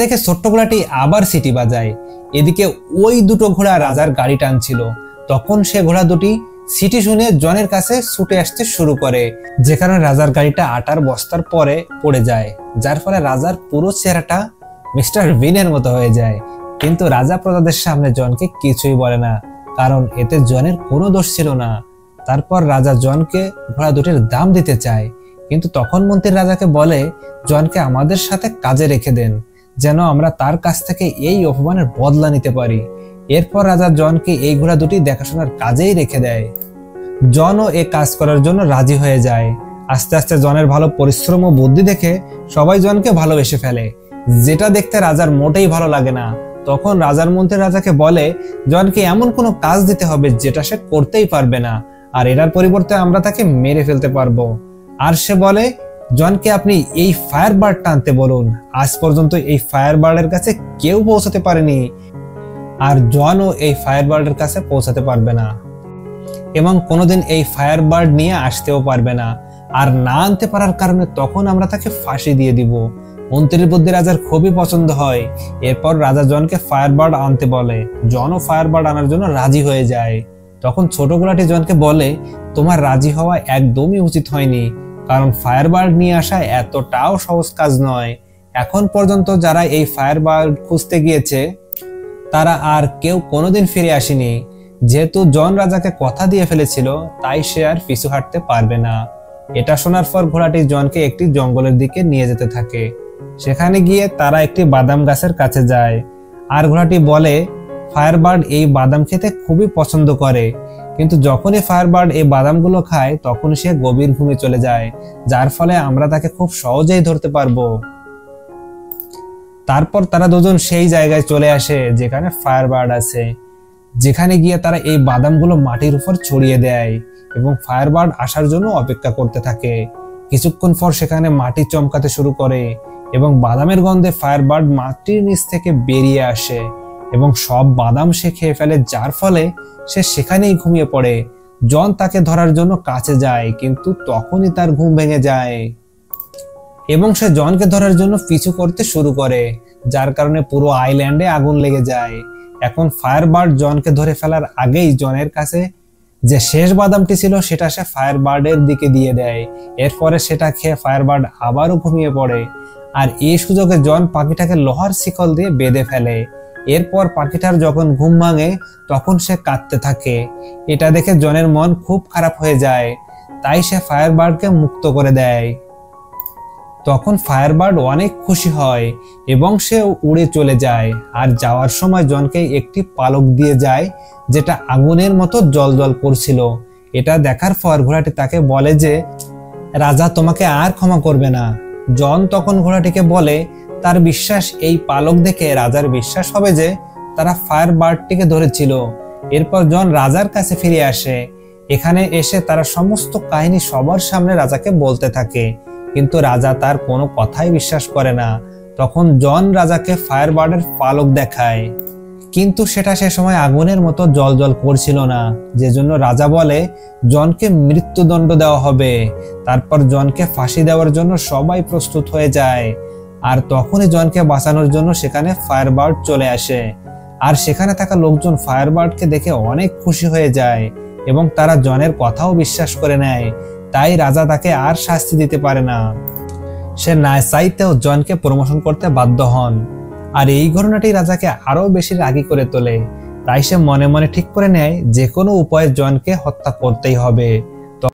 দেখে ছোট্ট ঘোড়াটি আবার সিটি বাজায়। এদিকে ওই দুটো ঘোড়া রাজার গাড়ি টানছিল। তখন সে ঘোড়া দুটি সিটি শুনে জনের কাছে ছুটে আসতে শুরু করে, যে কারণে রাজার গাড়িটা আটার বস্তার পরে পড়ে যায়, যার ফলে রাজার পুরো চেহারাটা মিস্টার বিনের মতো হয়ে যায়। কিন্তু রাজা প্রজাদের সামনে জনকে কিছুই বলে না, কারণ এতে জনের কোনো দোষ ছিল না। তারপর রাজা জনকে ঘোড়া দুটির দাম দিতে চায়, কিন্তু তখন মন্ত্রী রাজাকে বলে জনকে আমাদের সাথে কাজে রেখে দেন, যেন আমরা তার কাছ থেকে এই অপমানের বদলা নিতে পারি। এরপর রাজা জনকে এই ঘোড়া দুটি দেখাশোনার কাজেই রেখে দেয়। জনও এই কাজ করার জন্য রাজি হয়ে যায়। আস্তে আস্তে জনের ভালো পরিশ্রম ও বুদ্ধি দেখে সবাই জনকে ভালোবেসে ফেলে, যেটা দেখতে রাজার মোটেই ভালো লাগে না। তখন রাজার মন্ত্রী রাজাকে বলে জনকে এমন কোনো কাজ দিতে হবে যেটা সে করতেই পারবে না, আর এটার পরিবর্তে আমরা তাকে মেরে ফেলতে পারবো। আর সে বলে জনকে আপনি এই ফায়ার বার্ডটা আনতে বলুন। আজ পর্যন্ত এই ফায়ার বার্ডের কাছে কেউ পৌঁছাতে পারেনি, আর জনও এই ফায়ার বার্ডের কাছে পৌঁছাতে পারবে না এবং কোনোদিন এই ফায়ার বার্ড নিয়ে আসতেও পারবে না। আর না আনতে পারার কারণে তখন আমরা তাকে ফাঁসি দিয়ে দিব। মন্ত্রীর বুদ্ধি রাজার খুবই পছন্দ হয়। এরপর রাজা জনকে ফায়ার বার্ড আনতে বলে। জনও ফায়ার বার্ড আনার জন্য রাজি হয়ে যায়। তখন ছোট ঘোড়াটি জনকে বলে তোমার রাজি হওয়া একদমই উচিত হয়নি, কারণ ফায়ার বার্ড নিয়ে আসা এতটাও সহজ কাজ নয়। এখন পর্যন্ত যারা এই ফায়ার বার্ড খুঁজতে গিয়েছে তারা আর কেউ কোনোদিন ফিরে আসেনি। যেহেতু জন রাজাকে কথা দিয়ে ফেলেছিল, তাই সে আর পিছু হাঁটতে পারবে না। এটা শোনার পর ঘোড়াটি জনকে একটি জঙ্গলের দিকে নিয়ে যেতে থাকে। সেখানে গিয়ে তারা একটি বাদাম গাছের কাছে যায়, আর ঘোড়াটি বলে ফায়ার বার্ড এই বাদাম খেতে খুবই পছন্দ করে, কিন্তু যখনই ফায়ার বার্ড এই বাদামগুলো খায় তখন সে গভীর ঘুমে চলে যায়, যার ফলে আমরা তাকে খুব সহজেই ধরতে পারবো। তারপর তারা দুজন সেই জায়গায় চলে আসে যেখানে ফায়ার বার্ড আছে, যেখানে গিয়ে তারা এই বাদামগুলো মাটির উপর ছড়িয়ে দেয় এবং ফায়ার বার্ড আসার জন্য অপেক্ষা করতে থাকে। কিছুক্ষণ পর সেখানে মাটি চমকাতে শুরু করে এবং বাদামের গন্ধে ফায়ার বার্ড মাটির নিচ থেকে বেরিয়ে আসে এবং সব বাদাম সে খেয়ে ফেলে, যার ফলে সে সেখানেই ঘুমিয়ে পড়ে। জন তাকে ধরার জন্য কাছে যায়, কিন্তু তখনই তার ঘুম ভেঙে যায় এবং সে জনকে ধরার জন্য পিছু করতে শুরু করে, যার কারণে পুরো আইল্যান্ডে আগুন লেগে যায়। এখন ফায়ার বার্ড জনকে ধরে ফেলার আগেই জনের কাছে যে শেষ বাদামটি ছিল সেটা সে ফায়ার বার্ডের দিকে দিয়ে দেয়। এরপরে সেটা খেয়ে ফায়ার বার্ড আবারও ঘুমিয়ে পড়ে, আর এই সুযোগে জন পাখিটাকে লোহার শিকল দিয়ে বেঁধে ফেলে। এরপর পাখিটার যখন ঘুম ভাঙে তখন সে কাঁদতে থাকে। এটা দেখে জনের মন খুব খারাপ হয়ে যায়, তাই সে ফায়ার বার্ডকে মুক্ত করে দেয়। তখন ফায়ার বার্ড অনেক খুশি হয় এবং সে উড়ে চলে যায়, আর যাওয়ার সময় জনকে একটি পালক দিয়ে যায় যেটা আগুনের মতো জ্বলজ্বল করছিল। এটা দেখার পর ঘোড়াটি তাকে বলে যে রাজা তোমাকে আর ক্ষমা করবে না। জন তখন ঘোড়াটিকে বলে তার বিশ্বাস এই পালক দেখে রাজার বিশ্বাস হবে যে তারা ফায়ার বার্ডটিকে ধরেছিল। এরপর জন রাজার কাছে ফিরে আসে। এখানে এসে তারা সমস্ত কাহিনী সবার সামনে রাজাকে বলতে থাকে, কিন্তু রাজা তার কোনো কথাই বিশ্বাস করে না। তখন জন রাজাকে ফায়ার বার্ডের পালক দেখায়, কিন্তু সেটা সে সময় আগুনের মতো জ্বলজ্বল করছিল না, যে জন্য রাজা বলে জনকে মৃত্যুদণ্ড দেওয়া হবে। তারপর জনকে ফাঁসি দেওয়ার জন্য সবাই প্রস্তুত হয়ে যায়, আর তখনই জনকে বাঁচানোর জন্য সেখানে ফায়ার বার্ড চলে আসে। আর সেখানে থাকা লোকজন ফায়ার বার্ডকে দেখে অনেক খুশি হয়ে যায় এবং তারা জনের কথাও বিশ্বাস করে নেয়। তাই রাজা তাকে আর শাস্তি দিতে পারে না। সে না চাইতেও জনকে প্রমোশন করতে বাধ্য হন, আর এই ঘটনাটি রাজাকে আরো বেশি রাগী করে তোলে। তাই সে মনে মনে ঠিক করে নেয় যে কোনো উপায়ে জনকে হত্যা করতেই হবে।